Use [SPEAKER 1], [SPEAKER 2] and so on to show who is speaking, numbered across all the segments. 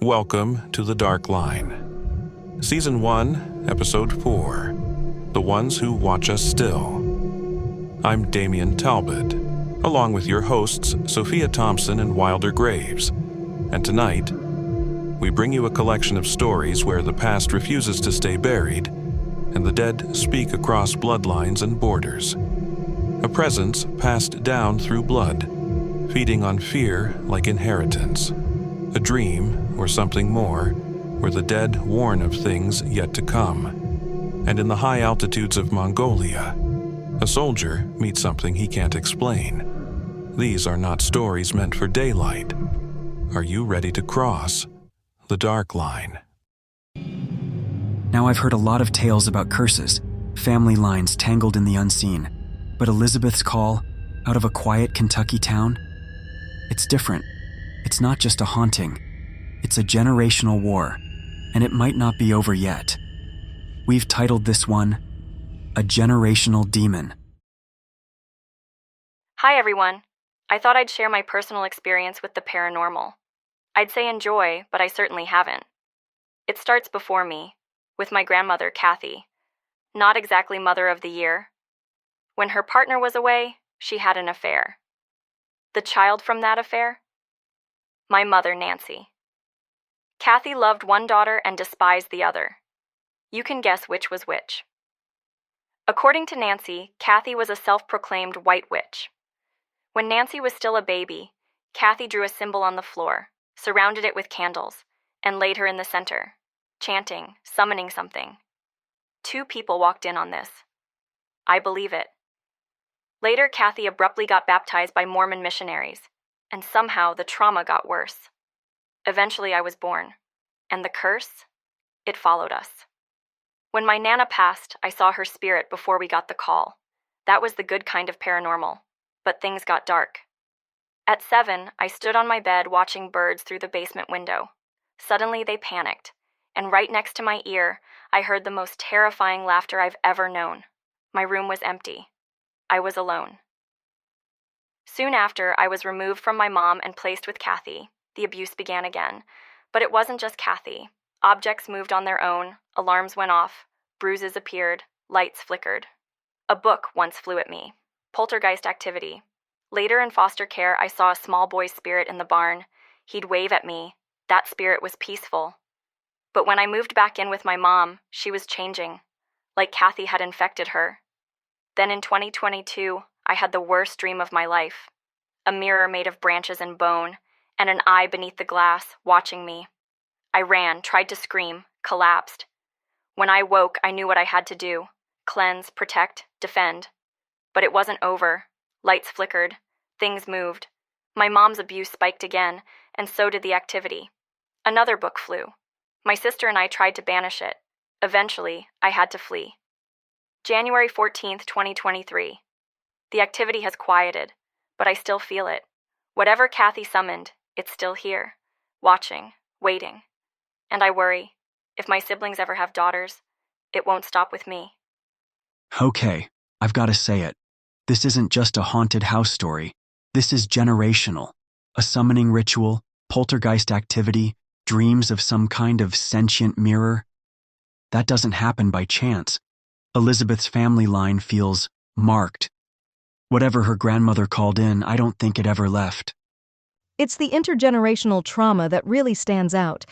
[SPEAKER 1] Welcome to The Dark Line. Season 1, Episode 4, The Ones Who Watch Us Still. I'm Damian Talbot, along with your hosts Sophia Thompson and Wilder Graves. And tonight, we bring you a collection of stories where the past refuses to stay buried and the dead speak across bloodlines and borders. A presence passed down through blood, feeding on fear like inheritance. A dream, or something more, where the dead warn of things yet to come. And in the high altitudes of Mongolia, a soldier meets something he can't explain. These are not stories meant for daylight. Are you ready to cross the dark line?
[SPEAKER 2] Now I've heard a lot of tales about curses, family lines tangled in the unseen. But Elizabeth's call, out of a quiet Kentucky town? It's different. It's not just a haunting. It's a generational war, and it might not be over yet. We've titled this one, A Generational Demon.
[SPEAKER 3] Hi everyone. I thought I'd share my personal experience with the paranormal. I'd say enjoy, but I certainly haven't. It starts before me, with my grandmother, Kathy. Not exactly Mother of the Year. When her partner was away, she had an affair. The child from that affair? My mother, Nancy. Kathy loved one daughter and despised the other. You can guess which was which. According to Nancy, Kathy was a self-proclaimed white witch. When Nancy was still a baby, Kathy drew a symbol on the floor, surrounded it with candles, and laid her in the center, chanting, summoning something. 2 people walked in on this. I believe it. Later, Kathy abruptly got baptized by Mormon missionaries, and somehow the trauma got worse. Eventually I was born, and the curse, it followed us. When my Nana passed, I saw her spirit before we got the call. That was the good kind of paranormal, but things got dark. At 7, I stood on my bed watching birds through the basement window. Suddenly they panicked, and right next to my ear, I heard the most terrifying laughter I've ever known. My room was empty. I was alone. Soon after, I was removed from my mom and placed with Kathy. The abuse began again. But it wasn't just Kathy. Objects moved on their own, alarms went off, bruises appeared, lights flickered. A book once flew at me. Poltergeist activity. Later in foster care, I saw a small boy's spirit in the barn. He'd wave at me. That spirit was peaceful. But when I moved back in with my mom, she was changing, like Kathy had infected her. Then in 2022, I had the worst dream of my life. A mirror made of branches and bone, and an eye beneath the glass, watching me. I ran, tried to scream, collapsed. When I woke, I knew what I had to do. Cleanse, protect, defend. But it wasn't over. Lights flickered. Things moved. My mom's abuse spiked again, and so did the activity. Another book flew. My sister and I tried to banish it. Eventually, I had to flee. January 14th, 2023. The activity has quieted, but I still feel it. Whatever Kathy summoned, it's still here, watching, waiting. And I worry, if my siblings ever have daughters, it won't stop with me.
[SPEAKER 2] Okay, I've got to say it. This isn't just a haunted house story. This is generational. A summoning ritual, poltergeist activity, dreams of some kind of sentient mirror. That doesn't happen by chance. Elizabeth's family line feels marked. Whatever her grandmother called in, I don't think it ever left.
[SPEAKER 4] It's the intergenerational trauma that really stands out.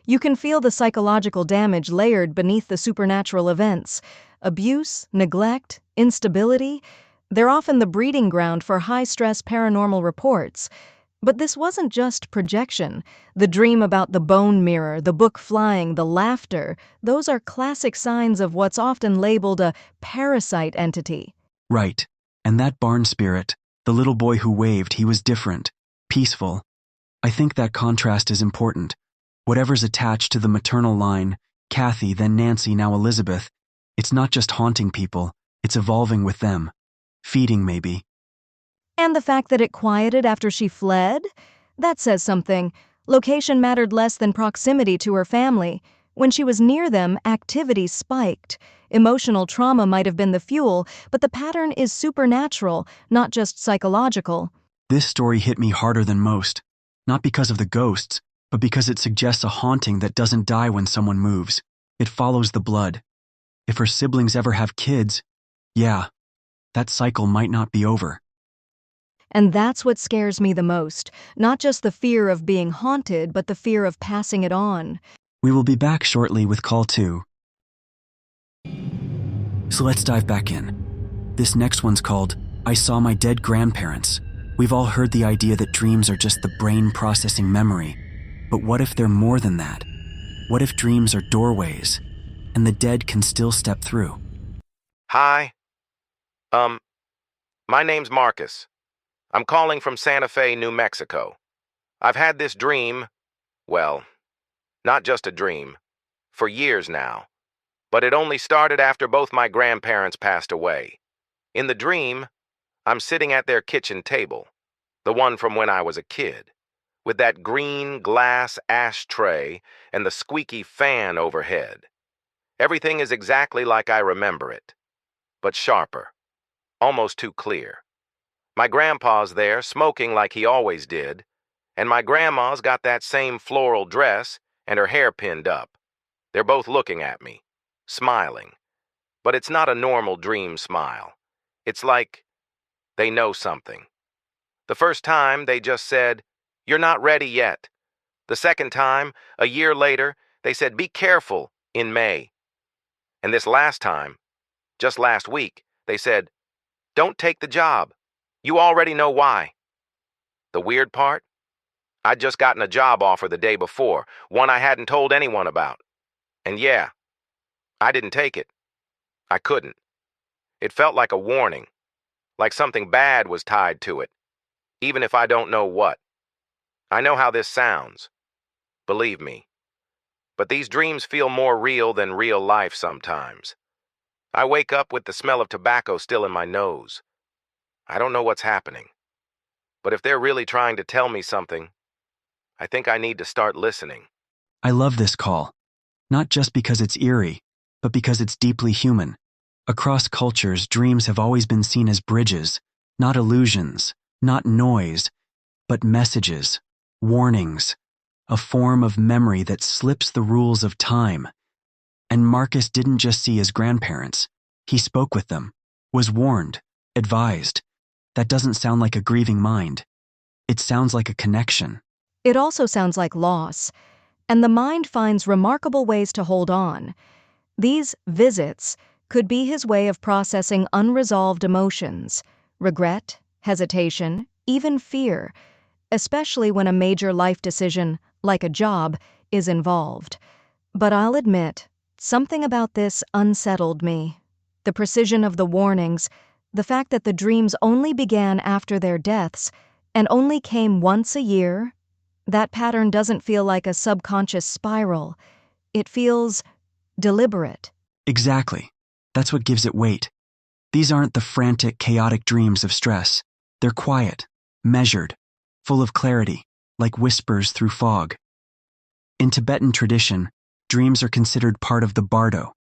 [SPEAKER 4] You can feel the psychological damage layered beneath the supernatural events. Abuse, neglect, instability, they're often the breeding ground for high-stress paranormal reports. But this wasn't just projection. The dream about the bone mirror, the book flying, the laughter, those are classic signs of what's often labeled a parasite entity.
[SPEAKER 2] Right. And that barn spirit, the little boy who waved, he was different, peaceful. I think that contrast is important. Whatever's attached to the maternal line, Kathy, then Nancy, now Elizabeth, it's not just haunting people, it's evolving with them. Feeding, maybe.
[SPEAKER 4] And the fact that it quieted after she fled? That says something. Location mattered less than proximity to her family. When she was near them, activity spiked. Emotional trauma might have been the fuel, but the pattern is supernatural, not just psychological.
[SPEAKER 2] This story hit me harder than most. Not because of the ghosts, but because it suggests a haunting that doesn't die when someone moves. It follows the blood. If her siblings ever have kids, yeah, that cycle might not be over.
[SPEAKER 4] And that's what scares me the most. Not just the fear of being haunted, but the fear of passing it on.
[SPEAKER 2] We will be back shortly with call 2. So let's dive back in. This next one's called I Saw My Dead Grandparents. We've all heard the idea that dreams are just the brain processing memory. But what if they're more than that? What if dreams are doorways, and the dead can still step through?
[SPEAKER 5] Hi. My name's Marcus. I'm calling from Santa Fe, New Mexico. I've had this dream, well, not just a dream, for years now. But it only started after both my grandparents passed away. In the dream, I'm sitting at their kitchen table, the one from when I was a kid, with that green glass ashtray and the squeaky fan overhead. Everything is exactly like I remember it, but sharper, almost too clear. My grandpa's there, smoking like he always did, and my grandma's got that same floral dress and her hair pinned up. They're both looking at me, smiling. But it's not a normal dream smile. It's like they know something. The first time, they just said, "You're not ready yet." The second time, a year later, they said, "Be careful," in May. And this last time, just last week, they said, "Don't take the job. You already know why." The weird part? I'd just gotten a job offer the day before, one I hadn't told anyone about. And yeah, I didn't take it. I couldn't. It felt like a warning, like something bad was tied to it, even if I don't know what. I know how this sounds. Believe me. But these dreams feel more real than real life sometimes. I wake up with the smell of tobacco still in my nose. I don't know what's happening. But if they're really trying to tell me something, I think I need to start listening.
[SPEAKER 2] I love this call, not just because it's eerie, but because it's deeply human. Across cultures, dreams have always been seen as bridges, not illusions, not noise, but messages, warnings, a form of memory that slips the rules of time. And Marcus didn't just see his grandparents. He spoke with them, was warned, advised. That doesn't sound like a grieving mind. It sounds like a connection.
[SPEAKER 4] It also sounds like loss. And the mind finds remarkable ways to hold on. These visits could be his way of processing unresolved emotions, regret, hesitation, even fear, especially when a major life decision, like a job, is involved. But I'll admit, something about this unsettled me. The precision of the warnings, the fact that the dreams only began after their deaths and only came once a year, that pattern doesn't feel like a subconscious spiral. It feels deliberate.
[SPEAKER 2] Exactly. That's what gives it weight. These aren't the frantic, chaotic dreams of stress. They're quiet, measured, full of clarity, like whispers through fog. In Tibetan tradition, dreams are considered part of the bardo,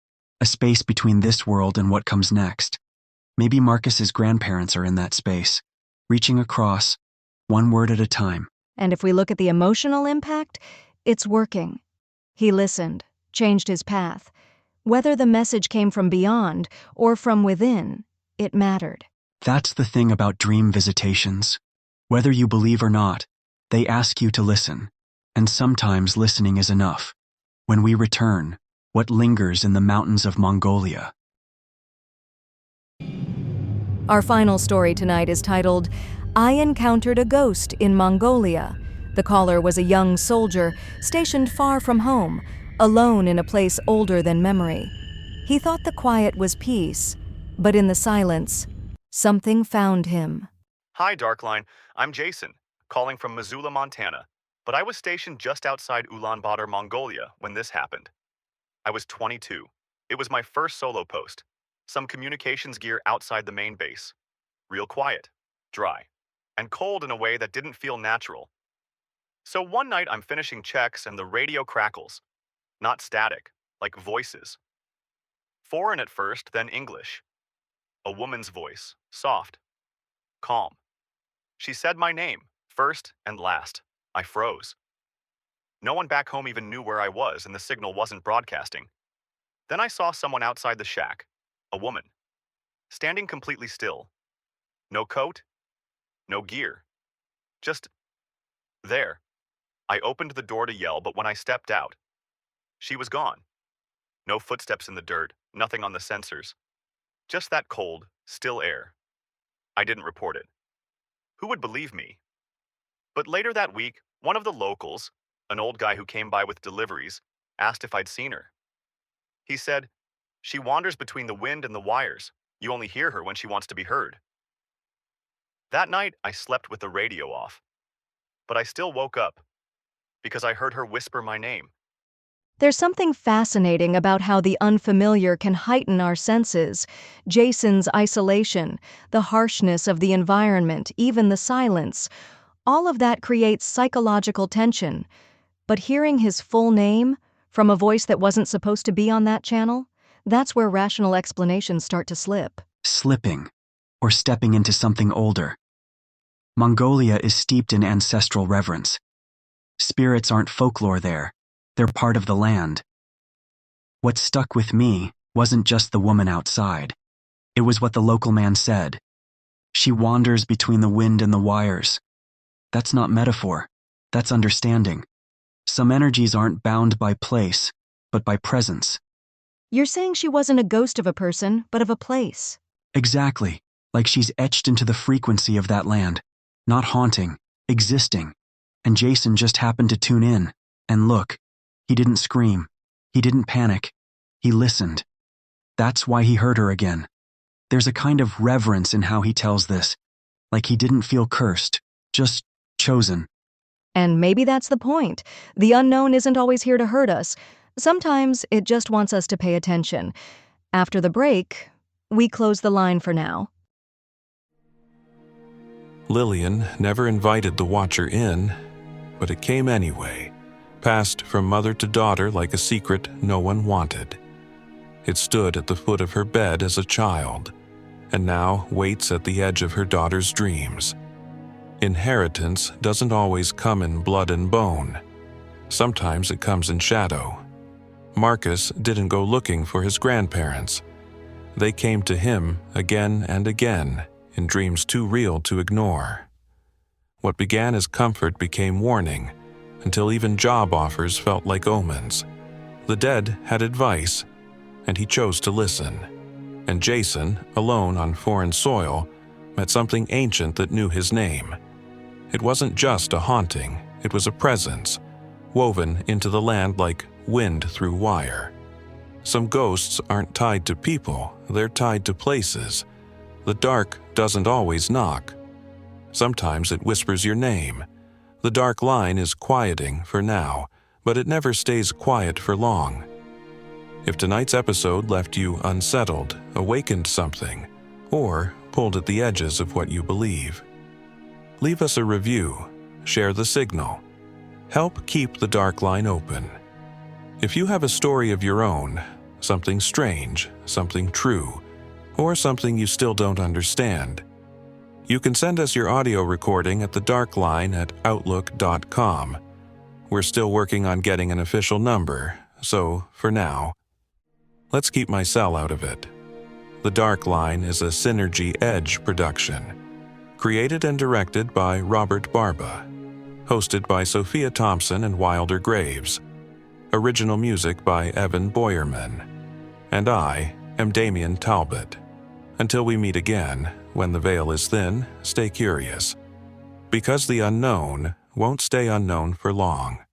[SPEAKER 2] a space between this world and what comes next. Maybe Marcus's grandparents are in that space, reaching across, one word at a time.
[SPEAKER 4] And if we look at the emotional impact, it's working. He listened, changed his path. Whether the message came from beyond or from within, it mattered.
[SPEAKER 2] That's the thing about dream visitations. Whether you believe or not, they ask you to listen. And sometimes listening is enough. When we return, what lingers in the mountains of Mongolia?
[SPEAKER 4] Our final story tonight is titled, I Encountered a Ghost in Mongolia. The caller was a young soldier stationed far from home, alone in a place older than memory. He thought the quiet was peace, but in the silence, something found him.
[SPEAKER 6] Hi, Darkline. I'm Jason, calling from Missoula, Montana, but I was stationed just outside Ulaanbaatar, Mongolia, when this happened. I was 22. It was my first solo post. Some communications gear outside the main base. Real quiet, dry, and cold in a way that didn't feel natural. So one night I'm finishing checks and the radio crackles. Not static, like voices. Foreign at first, then English. A woman's voice, soft, calm. She said my name, first and last. I froze. No one back home even knew where I was, and the signal wasn't broadcasting. Then I saw someone outside the shack, a woman, standing completely still. No coat, no gear. Just there. I opened the door to yell, but when I stepped out, she was gone. No footsteps in the dirt, nothing on the sensors. Just that cold, still air. I didn't report it. Who would believe me? But later that week, one of the locals, an old guy who came by with deliveries, asked if I'd seen her. He said, "She wanders between the wind and the wires. You only hear her when she wants to be heard." That night, I slept with the radio off. But I still woke up because I heard her whisper my name.
[SPEAKER 4] There's something fascinating about how the unfamiliar can heighten our senses. Jason's isolation, the harshness of the environment, even the silence. All of that creates psychological tension. But hearing his full name, from a voice that wasn't supposed to be on that channel, that's where rational explanations start to slip.
[SPEAKER 2] Slipping, or stepping into something older. Mongolia is steeped in ancestral reverence. Spirits aren't folklore there, they're part of the land. What stuck with me wasn't just the woman outside. It was what the local man said. She wanders between the wind and the wires. That's not metaphor, that's understanding. Some energies aren't bound by place, but by presence.
[SPEAKER 4] You're saying she wasn't a ghost of a person, but of a place.
[SPEAKER 2] Exactly, like she's etched into the frequency of that land. Not haunting, existing. And Jason just happened to tune in. And look, he didn't scream. He didn't panic. He listened. That's why he heard her again. There's a kind of reverence in how he tells this. Like he didn't feel cursed, just chosen.
[SPEAKER 4] And maybe that's the point. The unknown isn't always here to hurt us. Sometimes it just wants us to pay attention. After the break, we close the line for now.
[SPEAKER 1] Lillian never invited the watcher in, but it came anyway, passed from mother to daughter like a secret no one wanted. It stood at the foot of her bed as a child, and now waits at the edge of her daughter's dreams. Inheritance doesn't always come in blood and bone. Sometimes it comes in shadow. Marcus didn't go looking for his grandparents. They came to him again and again, in dreams too real to ignore. What began as comfort became warning, until even job offers felt like omens. The dead had advice, and he chose to listen. And Jason, alone on foreign soil, met something ancient that knew his name. It wasn't just a haunting, it was a presence, woven into the land like wind through wire. Some ghosts aren't tied to people, they're tied to places. The dark doesn't always knock. Sometimes it whispers your name. The dark line is quieting for now, but it never stays quiet for long. If tonight's episode left you unsettled, awakened something, or pulled at the edges of what you believe, leave us a review, share the signal. Help keep the dark line open. If you have a story of your own, something strange, something true, or something you still don't understand, you can send us your audio recording at thedarkline@outlook.com. We're still working on getting an official number, so for now, let's keep my cell out of it. The Dark Line is a Synergy Edge production, created and directed by Robert Barba, hosted by Sophia Thompson and Wilder Graves, original music by Evan Boyerman, and I am Damien Talbot. Until we meet again, when the veil is thin, stay curious, because the unknown won't stay unknown for long.